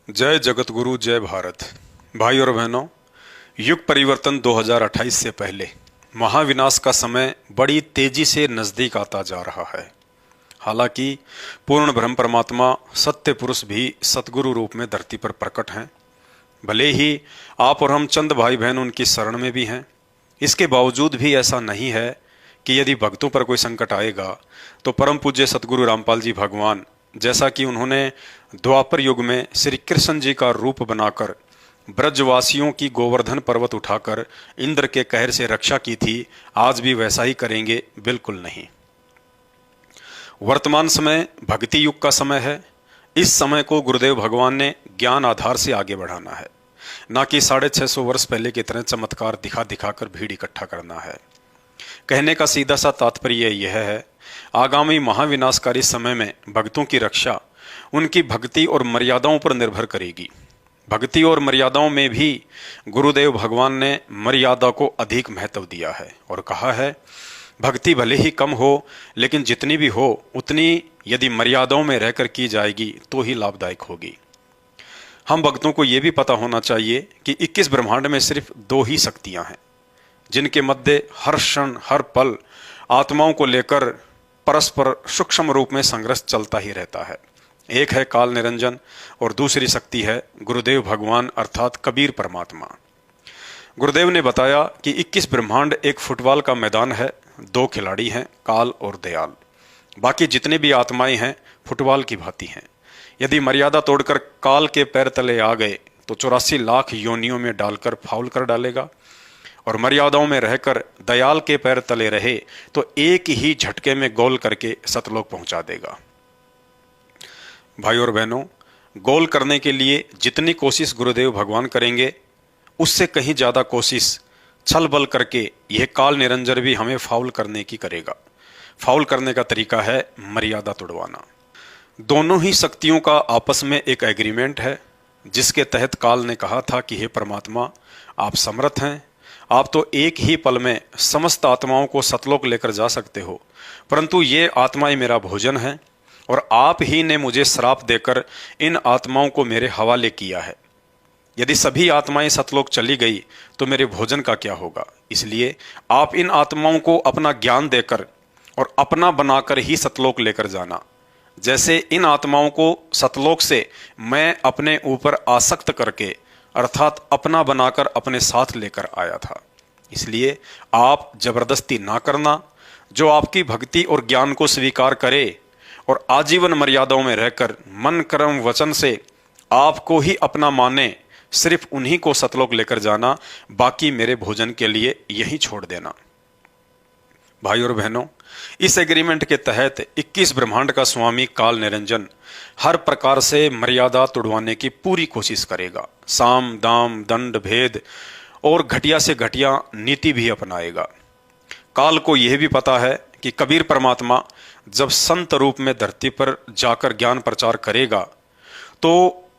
जय जगत गुरु जय भारत। भाई और बहनों, युग परिवर्तन 2028 से पहले महाविनाश का समय बड़ी तेजी से नजदीक आता जा रहा है। हालांकि पूर्ण ब्रह्म परमात्मा सत्य पुरुष भी सतगुरु रूप में धरती पर प्रकट हैं। भले ही आप और हम चंद भाई बहन उनकी शरण में भी हैं, इसके बावजूद भी ऐसा नहीं है कि यदि भक्तों पर कोई संकट आएगा तो परम पूज्य सतगुरु रामपाल जी भगवान, जैसा कि उन्होंने द्वापर युग में श्री कृष्ण जी का रूप बनाकर ब्रजवासियों की गोवर्धन पर्वत उठाकर इंद्र के कहर से रक्षा की थी, आज भी वैसा ही करेंगे? बिल्कुल नहीं। वर्तमान समय भक्ति युग का समय है। इस समय को गुरुदेव भगवान ने ज्ञान आधार से आगे बढ़ाना है, ना कि 650 वर्ष पहले की तरह चमत्कार दिखा दिखाकर भीड़ इकट्ठा करना है। कहने का सीधा सा तात्पर्य यह है, आगामी महाविनाशकारी समय में भक्तों की रक्षा उनकी भक्ति और मर्यादाओं पर निर्भर करेगी। भक्ति और मर्यादाओं में भी गुरुदेव भगवान ने मर्यादा को अधिक महत्व दिया है और कहा है, भक्ति भले ही कम हो लेकिन जितनी भी हो उतनी यदि मर्यादाओं में रहकर की जाएगी तो ही लाभदायक होगी। हम भक्तों को यह भी पता होना चाहिए कि 21 ब्रह्मांड में सिर्फ 2 ही शक्तियां हैं जिनके मध्य हर क्षण हर पल आत्माओं को लेकर परस्पर सूक्ष्म रूप में संघर्ष चलता ही रहता है। एक है काल निरंजन और दूसरी शक्ति है गुरुदेव भगवान अर्थात कबीर परमात्मा। गुरुदेव ने बताया कि 21 ब्रह्मांड एक फुटबॉल का मैदान है, 2 खिलाड़ी हैं, काल और दयाल। बाकी जितने भी आत्माएं हैं फुटबॉल की भांति हैं। यदि मर्यादा तोड़कर काल के पैर तले आ गए तो 84 लाख योनियों में डालकर फाउल कर डालेगा, और मर्यादाओं में रहकर दयाल के पैर तले रहे तो एक ही झटके में गोल करके सतलोक पहुंचा देगा। भाई और बहनों, गोल करने के लिए जितनी कोशिश गुरुदेव भगवान करेंगे उससे कहीं ज्यादा कोशिश छल बल करके यह काल निरंजन भी हमें फाउल करने की करेगा। फाउल करने का तरीका है मर्यादा तोड़वाना। दोनों ही शक्तियों का आपस में एक एग्रीमेंट है जिसके तहत काल ने कहा था कि हे परमात्मा, आप समर्थ हैं, आप तो एक ही पल में समस्त आत्माओं को सतलोक लेकर जा सकते हो, परंतु ये आत्माएं मेरा भोजन है और आप ही ने मुझे श्राप देकर इन आत्माओं को मेरे हवाले किया है। यदि सभी आत्माएं सतलोक चली गई तो मेरे भोजन का क्या होगा? इसलिए आप इन आत्माओं को अपना ज्ञान देकर और अपना बनाकर ही सतलोक लेकर जाना। जैसे इन आत्माओं को सतलोक से मैं अपने ऊपर आसक्त करके अर्थात अपना बनाकर अपने साथ लेकर आया था। इसलिए आप जबरदस्ती ना करना। जो आपकी भक्ति और ज्ञान को स्वीकार करे और आजीवन मर्यादाओं में रहकर मन कर्म वचन से आपको ही अपना माने, सिर्फ उन्हीं को सतलोक लेकर जाना, बाकी मेरे भोजन के लिए यही छोड़ देना। भाई और बहनों, इस एग्रीमेंट के तहत 21 ब्रह्मांड का स्वामी काल निरंजन हर प्रकार से मर्यादा तोड़वाने की पूरी कोशिश करेगा। साम दाम दंड भेद और घटिया से घटिया नीति भी अपनाएगा। काल को यह भी पता है कि कबीर परमात्मा जब संत रूप में धरती पर जाकर ज्ञान प्रचार करेगा तो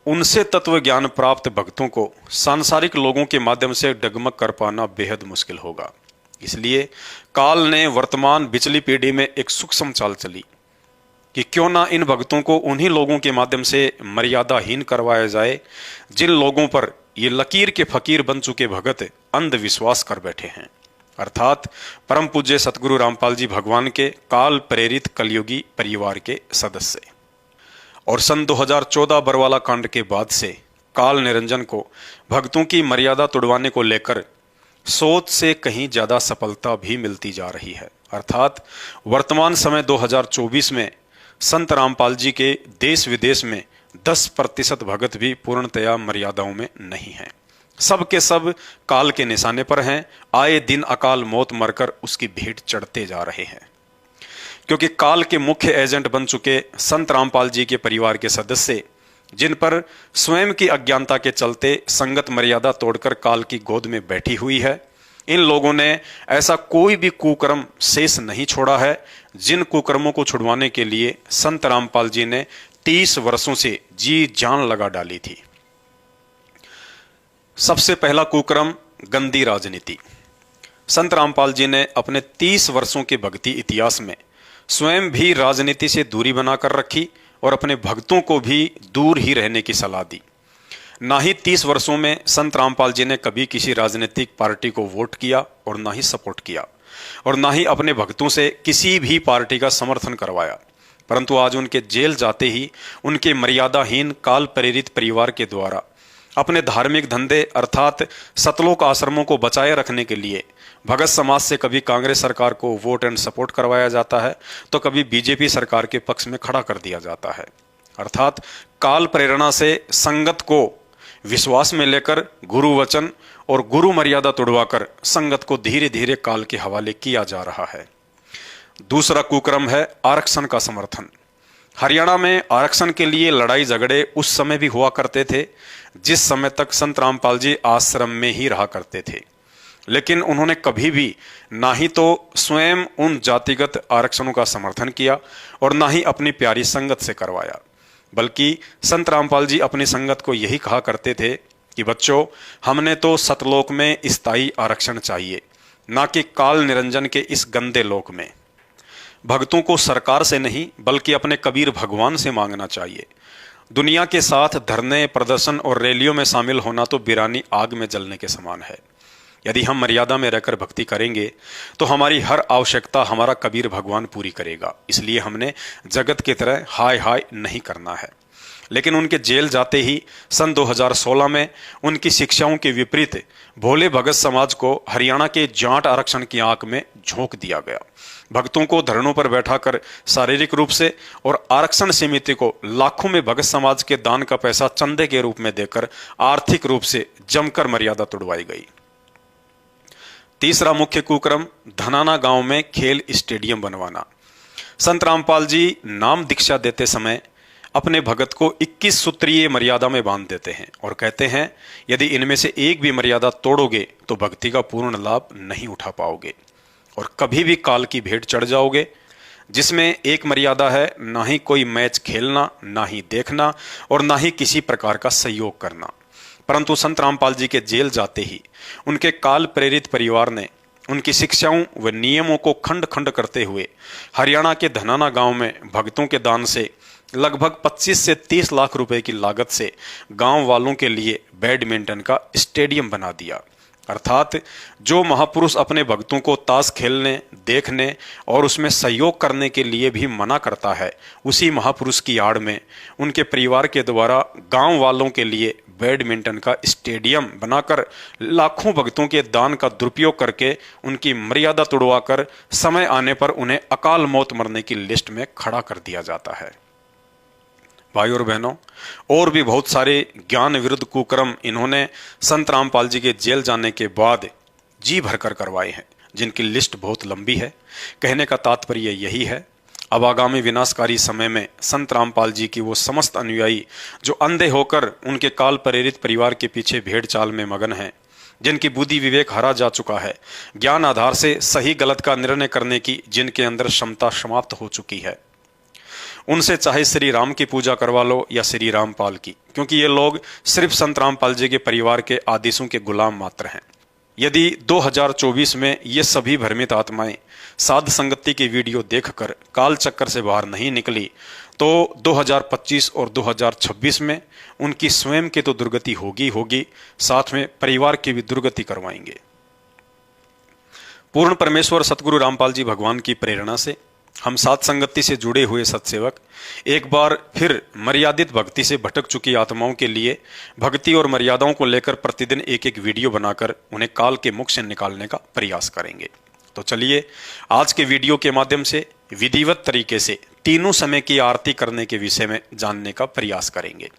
उनसे तत्व ज्ञान प्राप्त भक्तों को सांसारिक लोगों के माध्यम से डगमग कर पाना बेहद मुश्किल होगा। इसलिए काल ने वर्तमान बिचली पीढ़ी में एक सूक्ष्म चाल चली कि क्यों ना इन भक्तों को उन्हीं लोगों के माध्यम से मर्यादाहीन करवाया जाए जिन लोगों पर ये लकीर के फकीर बन चुके भगत अंधविश्वास कर बैठे हैं, अर्थात परम पूज्य सतगुरु रामपाल जी भगवान के काल प्रेरित कलयुगी परिवार के सदस्य। और सन 2014 बरवाला कांड के बाद से काल निरंजन को भक्तों की मर्यादा तोड़वाने को लेकर सोच से कहीं ज्यादा सफलता भी मिलती जा रही है। अर्थात वर्तमान समय 2024 में संत रामपाल जी के देश विदेश में 10% भगत भी पूर्णतया मर्यादाओं में नहीं हैं। सब के सब काल के निशाने पर हैं। आए दिन अकाल मौत मरकर उसकी भेंट चढ़ते जा रहे हैं, क्योंकि काल के मुख्य एजेंट बन चुके संत रामपाल जी के परिवार के सदस्य, जिन पर स्वयं की अज्ञानता के चलते संगत मर्यादा तोड़कर काल की गोद में बैठी हुई है, इन लोगों ने ऐसा कोई भी कुकर्म शेष नहीं छोड़ा है जिन कुकर्मों को छुड़वाने के लिए संत रामपाल जी ने 30 वर्षों से जी जान लगा डाली थी। सबसे पहला कुकर्म गंदी राजनीति। संत रामपाल जी ने अपने 30 वर्षों के भक्ति इतिहास में स्वयं भी राजनीति से दूरी बनाकर रखी और अपने भक्तों को भी दूर ही रहने की सलाह दी। ना ही 30 वर्षों में संत रामपाल जी ने कभी किसी राजनीतिक पार्टी को वोट किया और ना ही सपोर्ट किया, और ना ही अपने भक्तों से किसी भी पार्टी का समर्थन करवाया। परंतु आज उनके जेल जाते ही उनके मर्यादाहीन काल प्रेरित परिवार के द्वारा अपने धार्मिक धंधे अर्थात सतलोक आश्रमों को बचाए रखने के लिए भगत समाज से कभी कांग्रेस सरकार को वोट एंड सपोर्ट करवाया जाता है, तो कभी बीजेपी सरकार के पक्ष में खड़ा कर दिया जाता है। अर्थात काल प्रेरणा से संगत को विश्वास में लेकर गुरु वचन और गुरु मर्यादा तोड़वाकर संगत को धीरे धीरे काल के हवाले किया जा रहा है। दूसरा कुक्रम है आरक्षण का समर्थन। हरियाणा में आरक्षण के लिए लड़ाई झगड़े उस समय भी हुआ करते थे जिस समय तक संत रामपाल जी आश्रम में ही रहा करते थे, लेकिन उन्होंने कभी भी ना ही तो स्वयं उन जातिगत आरक्षणों का समर्थन किया और ना ही अपनी प्यारी संगत से करवाया, बल्कि संत रामपाल जी अपनी संगत को यही कहा करते थे कि बच्चों, हमने तो सतलोक में स्थायी आरक्षण चाहिए, ना कि काल निरंजन के इस गंदे लोक में। भक्तों को सरकार से नहीं बल्कि अपने कबीर भगवान से मांगना चाहिए। दुनिया के साथ धरने, प्रदर्शन और रैलियों में शामिल होना तो बिरानी आग में जलने के समान है। यदि हम मर्यादा में रहकर भक्ति करेंगे तो हमारी हर आवश्यकता हमारा कबीर भगवान पूरी करेगा। इसलिए हमने जगत की तरह हाय हाय नहीं करना है। लेकिन उनके जेल जाते ही सन 2016 में उनकी शिक्षाओं के विपरीत भोले भगत समाज को हरियाणा के जाट आरक्षण की आंख में झोंक दिया गया। भक्तों को धरनों पर बैठाकर शारीरिक रूप से और आरक्षण समिति को लाखों में भगत समाज के दान का पैसा चंदे के रूप में देकर आर्थिक रूप से जमकर मर्यादा तोड़वाई गई। तीसरा मुख्य कुक्रम धनाना गांव में खेल स्टेडियम बनवाना। संत रामपाल जी नाम दीक्षा देते समय अपने भगत को 21 सूत्रीय मर्यादा में बांध देते हैं और कहते हैं, यदि इनमें से एक भी मर्यादा तोड़ोगे तो भक्ति का पूर्ण लाभ नहीं उठा पाओगे और कभी भी काल की भेंट चढ़ जाओगे। जिसमें एक मर्यादा है, ना ही कोई मैच खेलना, ना ही देखना और ना ही किसी प्रकार का सहयोग करना। परंतु संत रामपाल जी के जेल जाते ही उनके काल प्रेरित परिवार ने उनकी शिक्षाओं व नियमों को खंड खंड करते हुए हरियाणा के धनाना गांव में भक्तों के दान से लगभग 25 से 30 लाख रुपए की लागत से गांव वालों के लिए बैडमिंटन का स्टेडियम बना दिया। अर्थात जो महापुरुष अपने भक्तों को ताश खेलने, देखने और उसमें सहयोग करने के लिए भी मना करता है, उसी महापुरुष की आड़ में उनके परिवार के द्वारा गांव वालों के लिए बैडमिंटन का स्टेडियम बनाकर लाखों भक्तों के दान का दुरुपयोग करके उनकी मर्यादा तोड़वाकर समय आने पर उन्हें अकाल मौत मरने की लिस्ट में खड़ा कर दिया जाता है। भाइयों और बहनों, और भी बहुत सारे ज्ञान विरुद्ध कुकर्म इन्होंने संत रामपाल जी के जेल जाने के बाद जी भरकर करवाए हैं, जिनकी लिस्ट बहुत लंबी है। कहने का तात्पर्य यही है, अब आगामी विनाशकारी समय में संत रामपाल जी की वो समस्त अनुयायी जो अंधे होकर उनके काल प्रेरित परिवार के पीछे भेड़ चाल में मगन हैं, जिनकी बुद्धि विवेक हरा जा चुका है, ज्ञान आधार से सही गलत का निर्णय करने की जिनके अंदर क्षमता समाप्त हो चुकी है, उनसे चाहे श्री राम की पूजा करवा लो या श्री रामपाल की, क्योंकि ये लोग सिर्फ संत रामपाल जी के परिवार के आदेशों के गुलाम मात्र हैं। यदि 2024 में ये सभी भ्रमित आत्माएं साध संगति की वीडियो देखकर काल चक्कर से बाहर नहीं निकली तो 2025 और 2026 में उनकी स्वयं की तो दुर्गति होगी, साथ में परिवार की भी दुर्गति करवाएंगे। पूर्ण परमेश्वर सतगुरु रामपाल जी भगवान की प्रेरणा से हम साध संगति से जुड़े हुए सत्सेवक एक बार फिर मर्यादित भक्ति से भटक चुकी आत्माओं के लिए भक्ति और मर्यादाओं को लेकर प्रतिदिन एक एक वीडियो बनाकर उन्हें काल के मुख से निकालने का प्रयास करेंगे। तो चलिए आज के वीडियो के माध्यम से विधिवत तरीके से तीनों समय की आरती करने के विषय में जानने का प्रयास करेंगे।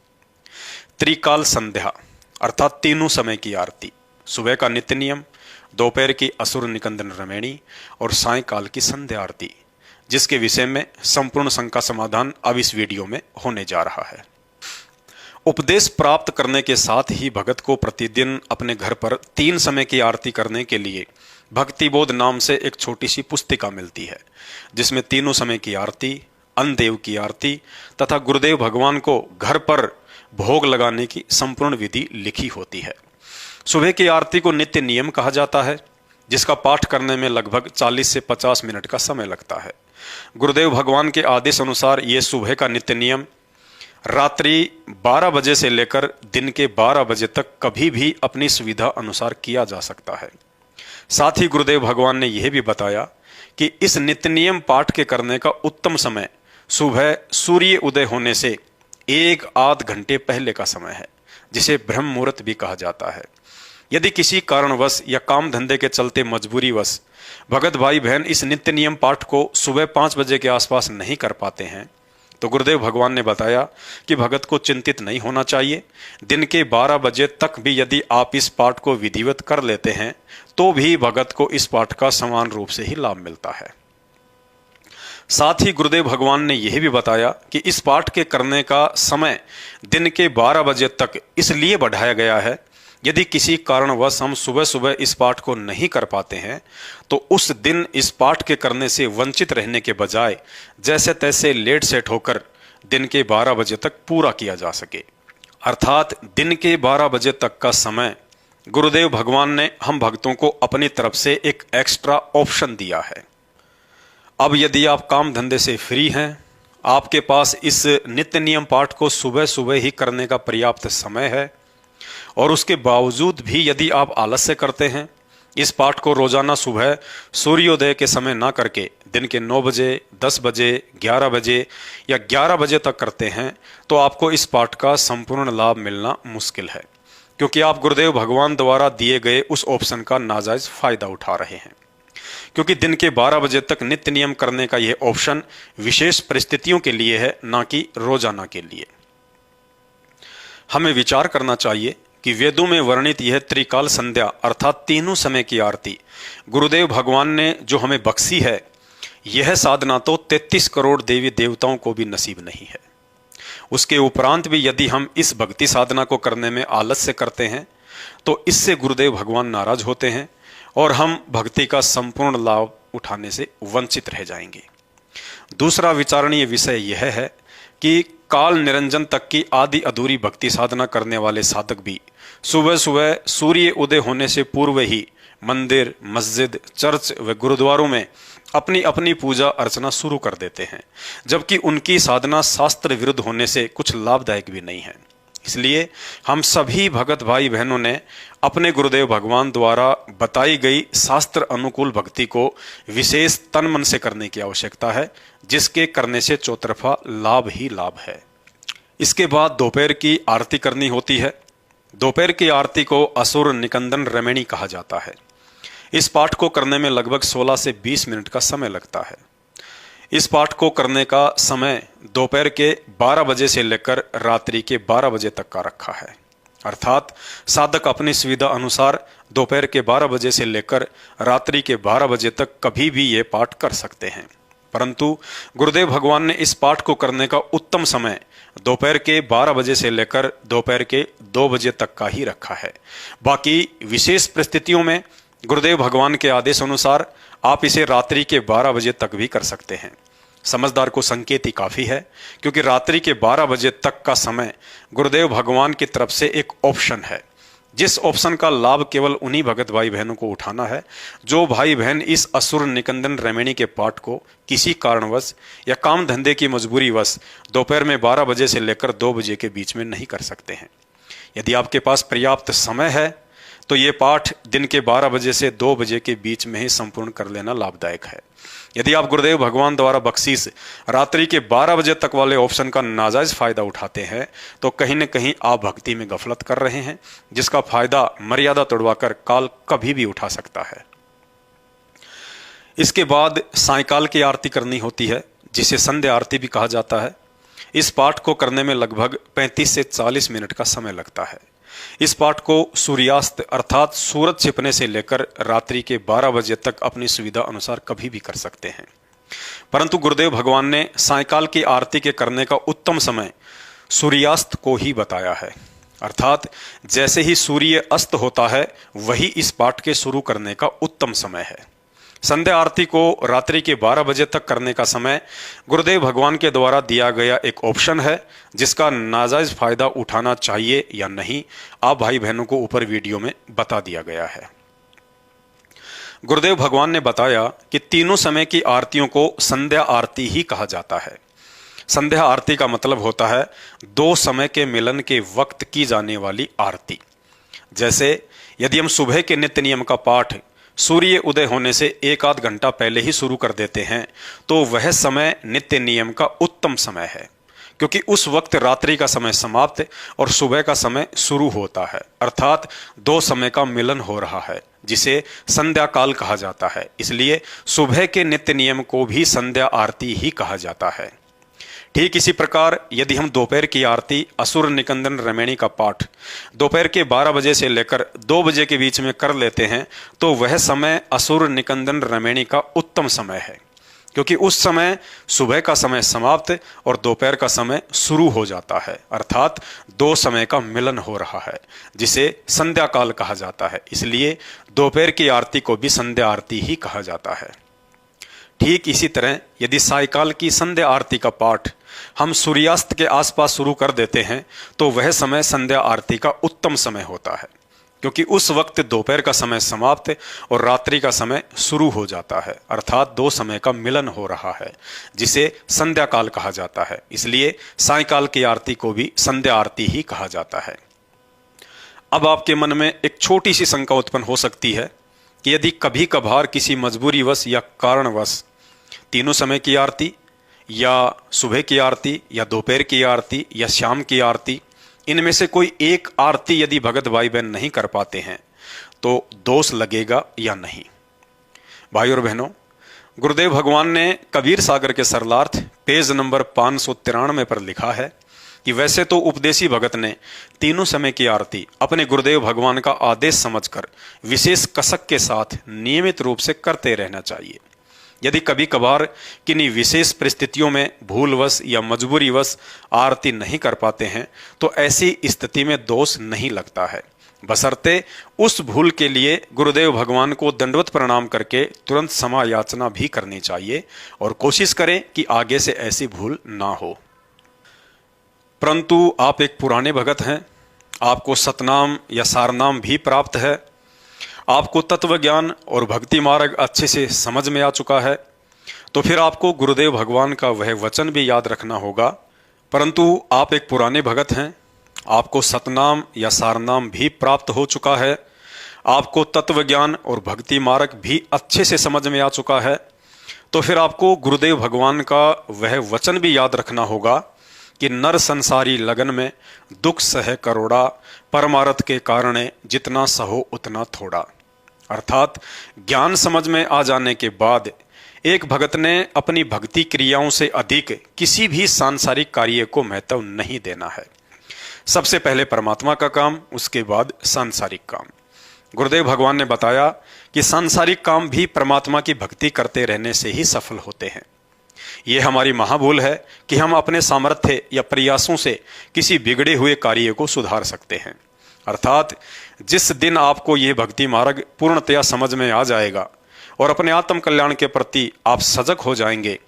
त्रिकाल संध्या अर्थात तीनों समय की आरती, सुबह का नित्य नियम, दोपहर की असुर निकंदन रमैणी और सायंकाल की संध्या आरती, जिसके विषय में संपूर्ण शंका समाधान अब इस वीडियो में होने जा रहा है। उपदेश प्राप्त करने के साथ ही भगत को प्रतिदिन अपने घर पर 3 समय की आरती करने के लिए भक्ति बोध नाम से एक छोटी सी पुस्तिका मिलती है, जिसमें तीनों समय की आरती, अन्नदेव की आरती तथा गुरुदेव भगवान को घर पर भोग लगाने की संपूर्ण विधि लिखी होती है। सुबह की आरती को नित्य नियम कहा जाता है, जिसका पाठ करने में लगभग 40 से 50 मिनट का समय लगता है। गुरुदेव भगवान के आदेश अनुसार ये सुबह का नित्य नियम रात्रि 12 बजे से लेकर दिन के 12 बजे तक कभी भी अपनी सुविधा अनुसार किया जा सकता है। साथ ही गुरुदेव भगवान ने यह भी बताया कि इस नित्य नियम पाठ के करने का उत्तम समय सुबह सूर्य उदय होने से 1 आध घंटे पहले का समय है, जिसे ब्रह्म मुहूर्त भी कहा जाता है। यदि किसी कारणवश या काम धंधे के चलते मजबूरीवश भगत भाई बहन इस नित्य नियम पाठ को सुबह 5 बजे के आसपास नहीं कर पाते हैं, तो गुरुदेव भगवान ने बताया कि भगत को चिंतित नहीं होना चाहिए। दिन के 12 बजे तक भी यदि आप इस पाठ को विधिवत कर लेते हैं तो भी भगत को इस पाठ का समान रूप से ही लाभ मिलता है। साथ ही गुरुदेव भगवान ने यह भी बताया कि इस पाठ के करने का समय दिन के 12 बजे तक इसलिए बढ़ाया गया है, यदि किसी कारणवश हम सुबह सुबह इस पाठ को नहीं कर पाते हैं तो उस दिन इस पाठ के करने से वंचित रहने के बजाय जैसे तैसे लेट सेट होकर दिन के 12 बजे तक पूरा किया जा सके। अर्थात दिन के 12 बजे तक का समय गुरुदेव भगवान ने हम भक्तों को अपनी तरफ से एक एक्स्ट्रा ऑप्शन दिया है। अब यदि आप काम धंधे से फ्री हैं, आपके पास इस नित्य नियम पाठ को सुबह सुबह ही करने का पर्याप्त समय है और उसके बावजूद भी यदि आप आलस्य करते हैं, इस पाठ को रोजाना सुबह सूर्योदय के समय ना करके दिन के 9 बजे, 10 बजे, 11 बजे या 11 बजे तक करते हैं, तो आपको इस पाठ का संपूर्ण लाभ मिलना मुश्किल है, क्योंकि आप गुरुदेव भगवान द्वारा दिए गए उस ऑप्शन का नाजायज फायदा उठा रहे हैं। क्योंकि दिन के 12 बजे तक नित्य नियम करने का यह ऑप्शन विशेष परिस्थितियों के लिए है, ना कि रोजाना के लिए। हमें विचार करना चाहिए कि वेदों में वर्णित यह त्रिकाल संध्या अर्थात तीनों समय की आरती गुरुदेव भगवान ने जो हमें बख्शी है, यह साधना तो 33 करोड़ देवी देवताओं को भी नसीब नहीं है। उसके उपरांत भी यदि हम इस भक्ति साधना को करने में आलस्य करते हैं तो इससे गुरुदेव भगवान नाराज होते हैं और हम भक्ति का संपूर्ण लाभ उठाने से वंचित रह जाएंगे। दूसरा विचारणीय विषय यह है कि काल निरंजन तक की आदि अधूरी भक्ति साधना करने वाले साधक भी सुबह सुबह सूर्य उदय होने से पूर्व ही मंदिर, मस्जिद, चर्च व गुरुद्वारों में अपनी अपनी पूजा अर्चना शुरू कर देते हैं, जबकि उनकी साधना शास्त्र विरुद्ध होने से कुछ लाभदायक भी नहीं है। इसलिए हम सभी भगत भाई बहनों ने अपने गुरुदेव भगवान द्वारा बताई गई शास्त्र अनुकूल भक्ति को विशेष तन मन से करने की आवश्यकता है, जिसके करने से चौतरफा लाभ ही लाभ है। इसके बाद दोपहर की आरती करनी होती है। दोपहर की आरती को असुर निकंदन रमणी कहा जाता है। इस पाठ को करने में लगभग 16 से 20 मिनट का समय लगता है। इस पाठ को करने का समय दोपहर के 12 बजे से लेकर रात्रि के 12 बजे तक का रखा है। अर्थात साधक अपनी सुविधा अनुसार दोपहर के 12 बजे से लेकर रात्रि के 12 बजे तक कभी भी ये पाठ कर सकते हैं। परंतु गुरुदेव भगवान ने इस पाठ को करने का उत्तम समय दोपहर के 12 बजे से लेकर दोपहर के 2 बजे तक का ही रखा है। बाकी विशेष परिस्थितियों में गुरुदेव भगवान के आदेश अनुसार आप इसे रात्रि के 12 बजे तक भी कर सकते हैं। समझदार को संकेत ही काफी है, क्योंकि रात्रि के 12 बजे तक का समय गुरुदेव भगवान की तरफ से एक ऑप्शन है, जिस ऑप्शन का लाभ केवल उन्हीं भगत भाई बहनों को उठाना है जो भाई बहन इस असुर निकंदन रमणी के पाठ को किसी कारणवश या काम धंधे की मजबूरीवश दोपहर में 12 बजे से लेकर 2 बजे के बीच में नहीं कर सकते हैं। यदि आपके पास पर्याप्त समय है तो ये पाठ दिन के 12 बजे से 2 बजे के बीच में ही संपूर्ण कर लेना लाभदायक है। यदि आप गुरुदेव भगवान द्वारा बख्शीश रात्रि के 12 बजे तक वाले ऑप्शन का नाजायज फायदा उठाते हैं तो कहीं न कहीं आप भक्ति में गफलत कर रहे हैं, जिसका फायदा मर्यादा तोड़वाकर काल कभी भी उठा सकता है। इसके बाद सायंकाल की आरती करनी होती है, जिसे संध्या आरती भी कहा जाता है। इस पाठ को करने में लगभग 35 से 40 मिनट का समय लगता है। इस पाठ को सूर्यास्त अर्थात सूरज छिपने से लेकर रात्रि के 12 बजे तक अपनी सुविधा अनुसार कभी भी कर सकते हैं। परंतु गुरुदेव भगवान ने सायंकाल की आरती के करने का उत्तम समय सूर्यास्त को ही बताया है। अर्थात जैसे ही सूर्य अस्त होता है वही इस पाठ के शुरू करने का उत्तम समय है। संध्या आरती को रात्रि के 12 बजे तक करने का समय गुरुदेव भगवान के द्वारा दिया गया एक ऑप्शन है, जिसका नाजायज फायदा उठाना चाहिए या नहीं आप भाई बहनों को ऊपर वीडियो में बता दिया गया है। गुरुदेव भगवान ने बताया कि तीनों समय की आरतियों को संध्या आरती ही कहा जाता है। संध्या आरती का मतलब होता है दो समय के मिलन के वक्त की जाने वाली आरती। जैसे यदि हम सुबह के नित्य नियम का पाठ सूर्य उदय होने से एक आध घंटा पहले ही शुरू कर देते हैं तो वह समय नित्य नियम का उत्तम समय है, क्योंकि उस वक्त रात्रि का समय समाप्त और सुबह का समय शुरू होता है, अर्थात दो समय का मिलन हो रहा है, जिसे संध्या काल कहा जाता है। इसलिए सुबह के नित्य नियम को भी संध्या आरती ही कहा जाता है। ठीक इसी प्रकार यदि हम दोपहर की आरती असुर निकंदन रमैणी का पाठ दोपहर के 12 बजे से लेकर 2 बजे के बीच में कर लेते हैं तो वह समय असुर निकंदन रमैणी का उत्तम समय है, क्योंकि उस समय सुबह का समय समाप्त और दोपहर का समय शुरू हो जाता है, अर्थात दो समय का मिलन हो रहा है, जिसे संध्या काल कहा जाता है। इसलिए दोपहर की आरती को भी संध्या आरती ही कहा जाता है। ठीक इसी तरह यदि सायकाल की संध्या आरती का पाठ हम सूर्यास्त के आसपास शुरू कर देते हैं तो वह समय संध्या आरती का उत्तम समय होता है, क्योंकि उस वक्त दोपहर का समय समाप्त और रात्रि का समय शुरू हो जाता है, अर्थात दो समय का मिलन हो रहा है, जिसे संध्या काल कहा जाता है। इसलिए सायकाल की आरती को भी संध्या आरती ही कहा जाता है। अब आपके मन में एक छोटी सी शंका उत्पन्न हो सकती है कि यदि कभी कभार किसी मजबूरीवश या कारणवश तीनों समय की आरती या सुबह की आरती या दोपहर की आरती या शाम की आरती, इनमें से कोई एक आरती यदि भगत भाई बहन नहीं कर पाते हैं तो दोष लगेगा या नहीं। भाई और बहनों, गुरुदेव भगवान ने कबीर सागर के सरलार्थ पेज नंबर 593 पर लिखा है कि वैसे तो उपदेशी भगत ने तीनों समय की आरती अपने गुरुदेव भगवान का आदेश समझकर विशेष कसक के साथ नियमित रूप से करते रहना चाहिए। यदि कभी कभार किन्हीं विशेष परिस्थितियों में भूलवश या मजबूरीवश आरती नहीं कर पाते हैं तो ऐसी स्थिति में दोष नहीं लगता है, बशर्ते उस भूल के लिए गुरुदेव भगवान को दंडवत प्रणाम करके तुरंत क्षमा याचना भी करनी चाहिए और कोशिश करें कि आगे से ऐसी भूल ना हो। परंतु आप एक पुराने भगत हैं, आपको सतनाम या सारनाम भी प्राप्त है, आपको तत्व ज्ञान और भक्ति मार्ग अच्छे से समझ में आ चुका है, तो फिर आपको गुरुदेव भगवान का वह वचन भी याद रखना होगा। परंतु आप एक पुराने भगत हैं, आपको सतनाम या सारनाम भी प्राप्त हो चुका है, आपको तत्व ज्ञान और भक्ति मार्ग भी अच्छे से समझ में आ चुका है, तो फिर आपको गुरुदेव भगवान का वह वचन भी याद रखना होगा कि नर संसारी लगन में दुख सह करोड़ा, परमारथ के कारण जितना सहो उतना थोड़ा। अर्थात ज्ञान समझ में आ जाने के बाद एक भगत ने अपनी भक्ति क्रियाओं से अधिक किसी भी सांसारिक कार्य को महत्व नहीं देना है। सबसे पहले परमात्मा का काम, उसके बाद सांसारिक काम। गुरुदेव भगवान ने बताया कि सांसारिक काम भी परमात्मा की भक्ति करते रहने से ही सफल होते हैं। ये हमारी महाभूल है कि हम अपने सामर्थ्य या प्रयासों से किसी बिगड़े हुए कार्य को सुधार सकते हैं। अर्थात जिस दिन आपको ये भक्ति मार्ग पूर्णतया समझ में आ जाएगा और अपने आत्म कल्याण के प्रति आप सजग हो जाएंगे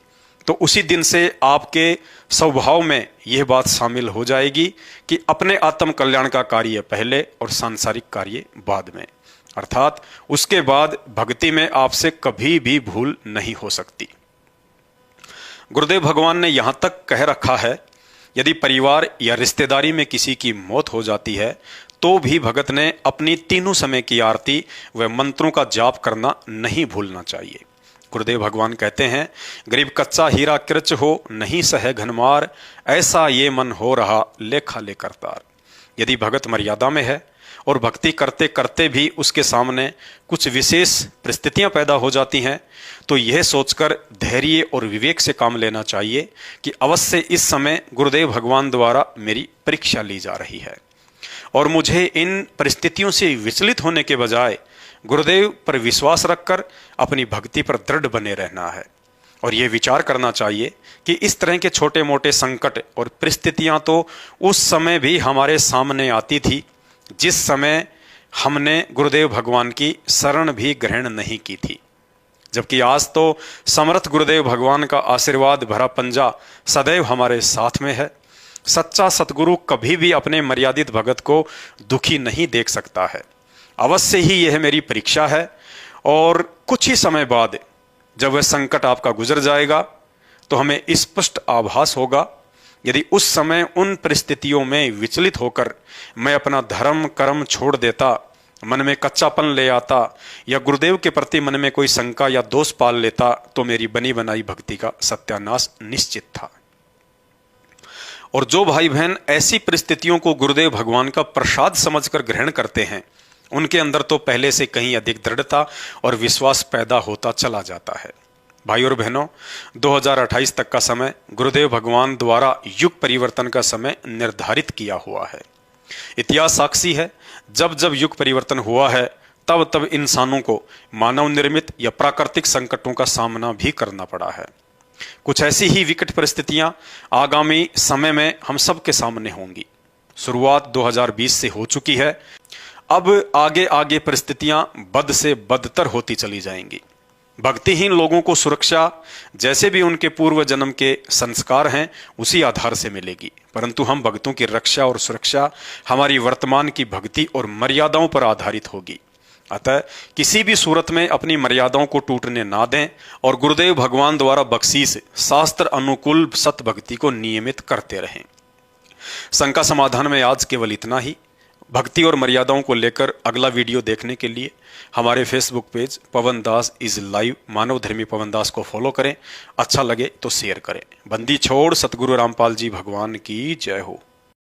तो उसी दिन से आपके स्वभाव में यह बात शामिल हो जाएगी कि अपने आत्म कल्याण का कार्य पहले और सांसारिक कार्य बाद में। अर्थात उसके बाद भक्ति में आपसे कभी भी भूल नहीं हो सकती। गुरुदेव भगवान ने यहाँ तक कह रखा है, यदि परिवार या रिश्तेदारी में किसी की मौत हो जाती है तो भी भगत ने अपनी तीनों समय की आरती व मंत्रों का जाप करना नहीं भूलना चाहिए। गुरुदेव भगवान कहते हैं, गरीब कच्चा हीरा कृच हो नहीं सहे घनमार, ऐसा ये मन हो रहा लेखा ले करतार। यदि भगत मर्यादा में है और भक्ति करते करते भी उसके सामने कुछ विशेष परिस्थितियां पैदा हो जाती हैं तो यह सोचकर धैर्य और विवेक से काम लेना चाहिए कि अवश्य इस समय गुरुदेव भगवान द्वारा मेरी परीक्षा ली जा रही है और मुझे इन परिस्थितियों से विचलित होने के बजाय गुरुदेव पर विश्वास रखकर अपनी भक्ति पर दृढ़ बने रहना है। और ये विचार करना चाहिए कि इस तरह के छोटे मोटे संकट और परिस्थितियां तो उस समय भी हमारे सामने आती थी जिस समय हमने गुरुदेव भगवान की शरण भी ग्रहण नहीं की थी, जबकि आज तो समर्थ गुरुदेव भगवान का आशीर्वाद भरा पंजा सदैव हमारे साथ में है। सच्चा सतगुरु कभी भी अपने मर्यादित भगत को दुखी नहीं देख सकता है। अवश्य ही यह मेरी परीक्षा है और कुछ ही समय बाद जब वह संकट आपका गुजर जाएगा तो हमें स्पष्ट आभास होगा। यदि उस समय उन परिस्थितियों में विचलित होकर मैं अपना धर्म कर्म छोड़ देता, मन में कच्चापन ले आता या गुरुदेव के प्रति मन में कोई शंका या दोष पाल लेता, तो मेरी बनी बनाई भक्ति का सत्यानाश निश्चित था। और जो भाई बहन ऐसी परिस्थितियों को गुरुदेव भगवान का प्रसाद समझकर ग्रहण करते हैं, उनके अंदर तो पहले से कहीं अधिक दृढ़ता और विश्वास पैदा होता चला जाता है। भाई और बहनों, 2028 तक का समय गुरुदेव भगवान द्वारा युग परिवर्तन का समय निर्धारित किया हुआ है। इतिहास साक्षी है, जब जब युग परिवर्तन हुआ है तब तब इंसानों को मानव निर्मित या प्राकृतिक संकटों का सामना भी करना पड़ा है। कुछ ऐसी ही विकट परिस्थितियां आगामी समय में हम सब के सामने होंगी। शुरुआत 2020 से हो चुकी है, अब आगे आगे परिस्थितियां बद से बदतर होती चली जाएंगी। भक्तिहीन लोगों को सुरक्षा जैसे भी उनके पूर्व जन्म के संस्कार हैं उसी आधार से मिलेगी, परंतु हम भक्तों की रक्षा और सुरक्षा हमारी वर्तमान की भक्ति और मर्यादाओं पर आधारित होगी। अतः किसी भी सूरत में अपनी मर्यादाओं को टूटने ना दें और गुरुदेव भगवान द्वारा बख्शीश शास्त्र अनुकूल सत भक्ति को नियमित करते रहें। शंका समाधान में आज केवल इतना ही। भक्ति और मर्यादाओं को लेकर अगला वीडियो देखने के लिए हमारे Facebook page Pawan Das is live मानव धर्मी पवन दास को फॉलो करें। अच्छा लगे तो शेयर करें। बंदी छोड़ सतगुरु रामपाल जी भगवान की जय हो।